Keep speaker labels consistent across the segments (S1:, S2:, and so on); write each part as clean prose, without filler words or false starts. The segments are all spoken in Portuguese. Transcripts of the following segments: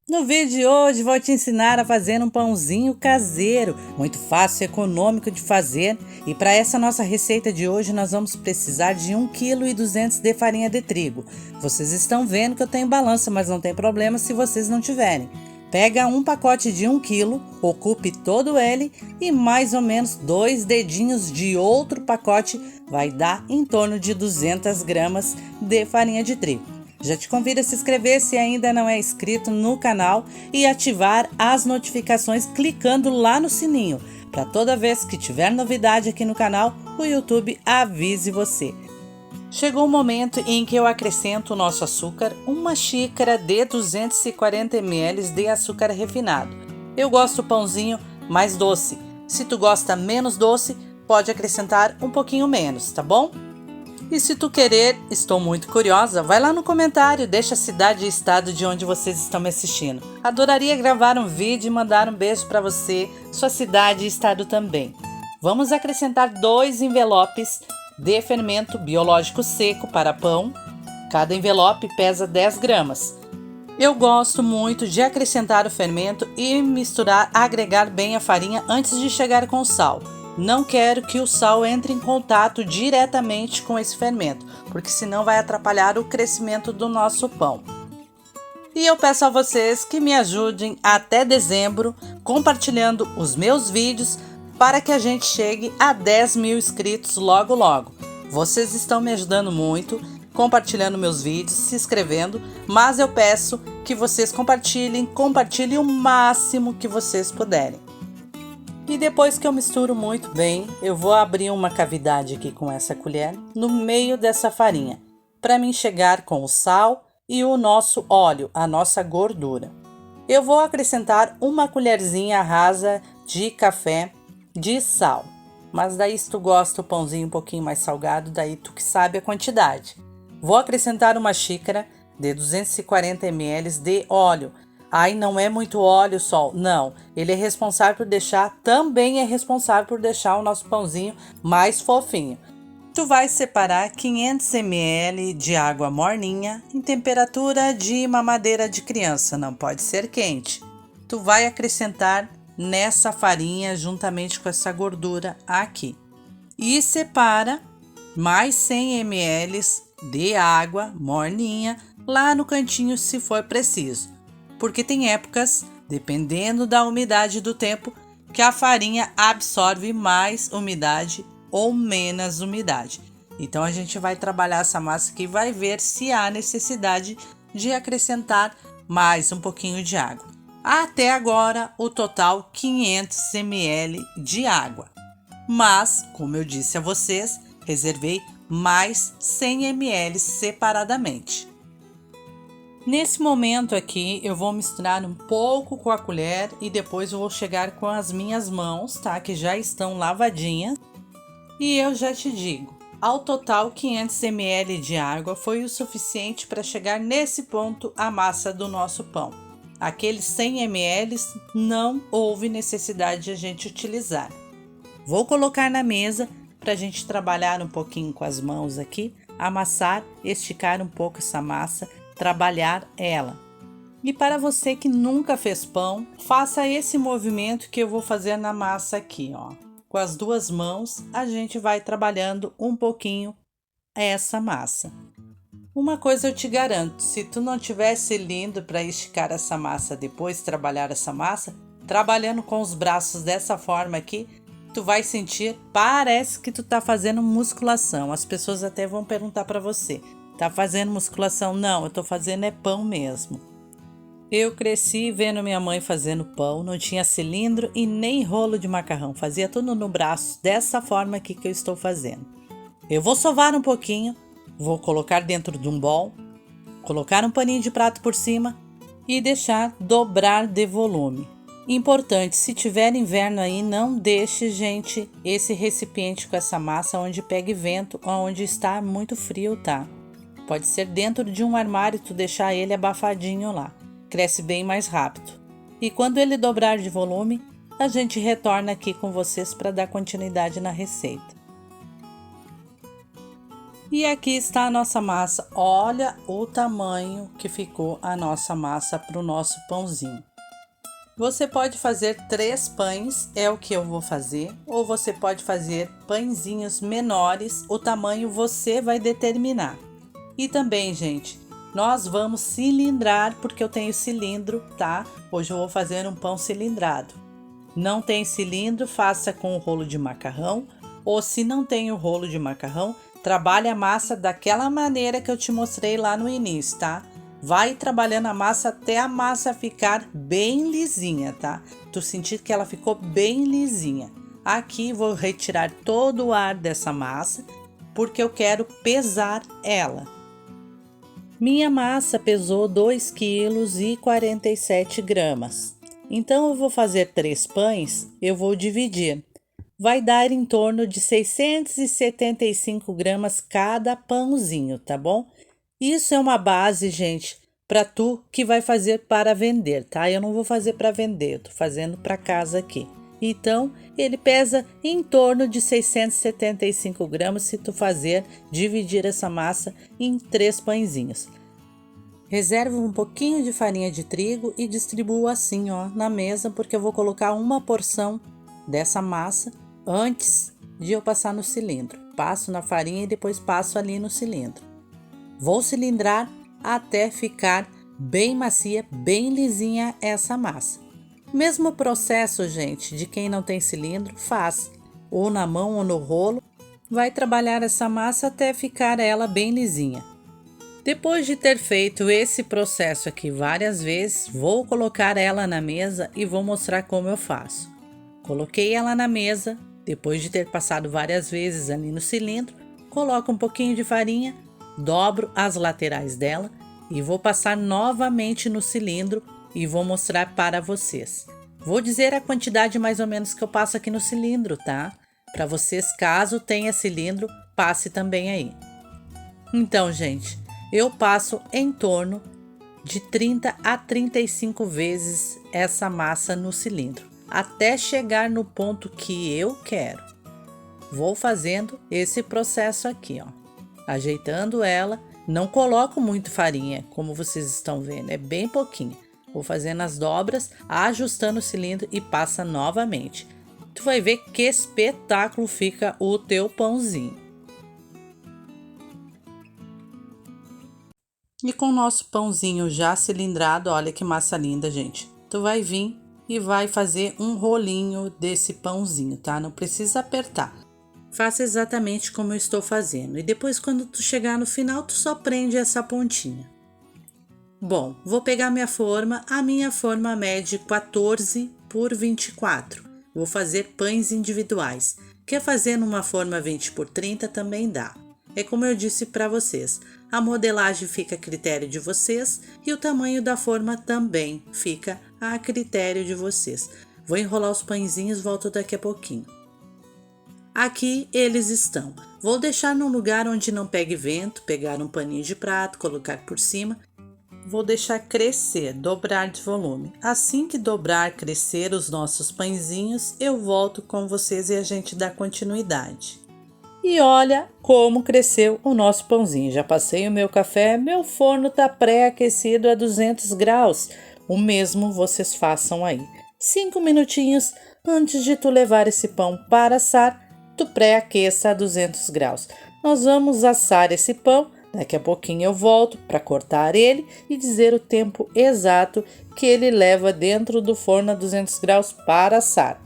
S1: No vídeo de hoje vou te ensinar a fazer um pãozinho caseiro, muito fácil e econômico de fazer. E para essa nossa receita de hoje nós vamos precisar de 1,2 kg de farinha de trigo. Vocês estão vendo que eu tenho balança, mas não tem problema se vocês não tiverem. Pega um pacote de 1 kg, ocupe todo ele e mais ou menos 2 dedinhos de outro pacote vai dar em torno de 200 gramas de farinha de trigo. Já te convido a se inscrever se ainda não é inscrito no canal e ativar as notificações clicando lá no sininho, para toda vez que tiver novidade aqui no canal, o YouTube avise você. Chegou o momento em que eu acrescento o nosso açúcar, uma xícara de 240 ml de açúcar refinado. Eu gosto do pãozinho mais doce. Se tu gosta menos doce, pode acrescentar um pouquinho menos, tá bom? E se tu querer, estou muito curiosa, vai lá no comentário, deixa a cidade e estado de onde vocês estão me assistindo. Adoraria gravar um vídeo e mandar um beijo para você, sua cidade e estado também. Vamos acrescentar 2 envelopes de fermento biológico seco para pão. Cada envelope pesa 10 gramas. Eu gosto muito de acrescentar o fermento e misturar, agregar bem a farinha antes de chegar com o sal. Não quero que o sal entre em contato diretamente com esse fermento, porque senão vai atrapalhar o crescimento do nosso pão. E eu peço a vocês que me ajudem até dezembro compartilhando os meus vídeos para que a gente chegue a 10 mil inscritos logo logo. Vocês estão me ajudando muito compartilhando meus vídeos, se inscrevendo, mas eu peço que vocês compartilhem o máximo que vocês puderem. E depois que eu misturo muito bem, eu vou abrir uma cavidade aqui com essa colher no meio dessa farinha, para mim chegar com o sal e o nosso óleo, a nossa gordura. Eu vou acrescentar uma colherzinha rasa de café de sal, mas daí se tu gosta do pãozinho um pouquinho mais salgado, daí tu que sabe a quantidade. Vou acrescentar uma xícara de 240 ml de óleo. Ai, não é muito óleo, Sol. Não, ele é responsável por deixar o nosso pãozinho mais fofinho. Tu vai separar 500 ml de água morninha em temperatura de mamadeira de criança, não pode ser quente. Tu vai acrescentar nessa farinha juntamente com essa gordura aqui. E separa mais 100 ml de água morninha lá no cantinho se for preciso. Porque tem épocas, dependendo da umidade do tempo, que a farinha absorve mais umidade ou menos umidade. Então a gente vai trabalhar essa massa aqui e vai ver se há necessidade de acrescentar mais um pouquinho de água. Até agora, o total 500 ml de água. Mas, como eu disse a vocês, reservei mais 100 ml separadamente. Nesse momento aqui, eu vou misturar um pouco com a colher e depois eu vou chegar com as minhas mãos, tá? Que já estão lavadinhas. E eu já te digo, ao total 500 ml de água foi o suficiente para chegar nesse ponto a massa do nosso pão. Aqueles 100 ml não houve necessidade de a gente utilizar. Vou colocar na mesa para a gente trabalhar um pouquinho com as mãos aqui, amassar, esticar um pouco essa massa, trabalhar ela. E para você que nunca fez pão, faça esse movimento que eu vou fazer na massa aqui, ó. Com as duas mãos, a gente vai trabalhando um pouquinho essa massa. Uma coisa eu te garanto, se tu não tiver cilindro para esticar essa massa depois, trabalhar essa massa, trabalhando com os braços dessa forma aqui, tu vai sentir, parece que tu tá fazendo musculação. As pessoas até vão perguntar para você, tá fazendo musculação? Não, eu tô fazendo é pão mesmo. Eu cresci vendo minha mãe fazendo pão, não tinha cilindro e nem rolo de macarrão, fazia tudo no braço, dessa forma aqui que eu estou fazendo. Eu vou sovar um pouquinho, vou colocar dentro de um bol, colocar um paninho de prato por cima e deixar dobrar de volume. Importante, se tiver inverno aí, não deixe, gente, esse recipiente com essa massa onde pegue vento, onde está muito frio, tá? Pode ser dentro de um armário, tu deixar ele abafadinho lá. Cresce bem mais rápido. E quando ele dobrar de volume, a gente retorna aqui com vocês para dar continuidade na receita. E aqui está a nossa massa. Olha o tamanho que ficou a nossa massa para o nosso pãozinho. Você pode fazer 3 pães, é o que eu vou fazer, ou você pode fazer pãezinhos menores, o tamanho você vai determinar. E também, gente, nós vamos cilindrar, porque eu tenho cilindro, tá? Hoje eu vou fazer um pão cilindrado. Não tem cilindro, faça com o rolo de macarrão, ou se não tem o rolo de macarrão, trabalhe a massa daquela maneira que eu te mostrei lá no início, tá? Vai trabalhando a massa até a massa ficar bem lisinha, tá? Tu sentir que ela ficou bem lisinha. Aqui vou retirar todo o ar dessa massa, porque eu quero pesar ela. Minha massa pesou 2,47 kg. Então eu vou fazer 3 pães, eu vou dividir. Vai dar em torno de 675 gramas cada pãozinho, tá bom? Isso é uma base, gente, para tu que vai fazer para vender, tá? Eu não vou fazer para vender, eu tô fazendo para casa aqui. Então, ele pesa em torno de 675 gramas se tu dividir essa massa em 3 pãezinhos. Reserva um pouquinho de farinha de trigo e distribua assim, ó, na mesa, porque eu vou colocar uma porção dessa massa antes de eu passar no cilindro. Passo na farinha e depois passo ali no cilindro. Vou cilindrar até ficar bem macia, bem lisinha essa massa. Mesmo processo, gente, de quem não tem cilindro, faz ou na mão ou no rolo. Vai trabalhar essa massa até ficar ela bem lisinha. Depois de ter feito esse processo aqui várias vezes, vou colocar ela na mesa e vou mostrar como eu faço. Coloquei ela na mesa, depois de ter passado várias vezes ali no cilindro, coloco um pouquinho de farinha, dobro as laterais dela e vou passar novamente no cilindro e vou mostrar para vocês. Vou dizer a quantidade mais ou menos que eu passo aqui no cilindro, tá? Para vocês, caso tenha cilindro, passe também aí. Então, gente, eu passo em torno de 30 a 35 vezes essa massa no cilindro, até chegar no ponto que eu quero. Vou fazendo esse processo aqui, ó, ajeitando ela. Não coloco muito farinha, como vocês estão vendo, é bem pouquinho. Vou fazendo as dobras, ajustando o cilindro e passa novamente. Tu vai ver que espetáculo fica o teu pãozinho. E com o nosso pãozinho já cilindrado, olha que massa linda, gente. Tu vai vir e vai fazer um rolinho desse pãozinho, tá? Não precisa apertar. Faça exatamente como eu estou fazendo. E depois, quando tu chegar no final, tu só prende essa pontinha. Bom, vou pegar minha forma. A minha forma mede 14 por 24. Vou fazer pães individuais. Quer fazer numa forma 20 por 30 também dá. É como eu disse para vocês, a modelagem fica a critério de vocês e o tamanho da forma também fica a critério de vocês. Vou enrolar os pãezinhos, volto daqui a pouquinho. Aqui eles estão. Vou deixar num lugar onde não pegue vento, pegar um paninho de prato, colocar por cima. Vou deixar crescer, dobrar de volume. Assim que dobrar, crescer os nossos pãezinhos, eu volto com vocês e a gente dá continuidade. E olha como cresceu o nosso pãozinho. Já passei o meu café, meu forno tá pré-aquecido a 200 graus. O mesmo vocês façam aí. 5 minutinhos antes de tu levar esse pão para assar, tu pré-aqueça a 200 graus. Nós vamos assar esse pão, daqui a pouquinho eu volto para cortar ele e dizer o tempo exato que ele leva dentro do forno a 200 graus para assar.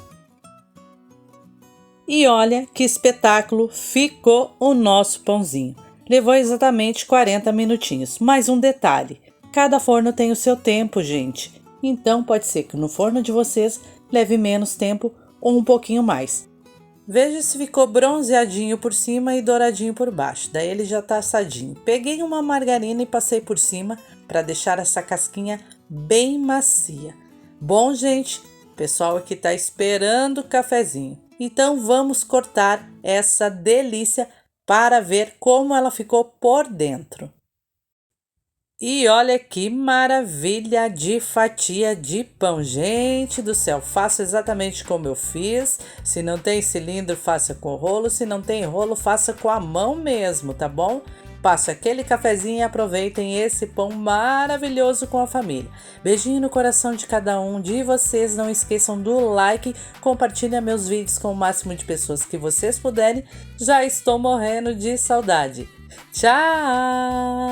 S1: E olha que espetáculo ficou o nosso pãozinho. Levou exatamente 40 minutinhos. Mais um detalhe, cada forno tem o seu tempo, gente. Então pode ser que no forno de vocês leve menos tempo ou um pouquinho mais. Veja se ficou bronzeadinho por cima e douradinho por baixo. Daí ele já tá assadinho. Peguei uma margarina e passei por cima para deixar essa casquinha bem macia. Bom, gente, o pessoal aqui tá esperando o cafezinho. Então vamos cortar essa delícia para ver como ela ficou por dentro. E olha que maravilha de fatia de pão. Gente do céu, faça exatamente como eu fiz. Se não tem cilindro, faça com rolo. Se não tem rolo, faça com a mão mesmo, tá bom? Passe aquele cafezinho e aproveitem esse pão maravilhoso com a família. Beijinho no coração de cada um de vocês. Não esqueçam do like. Compartilhem meus vídeos com o máximo de pessoas que vocês puderem. Já estou morrendo de saudade. Tchau!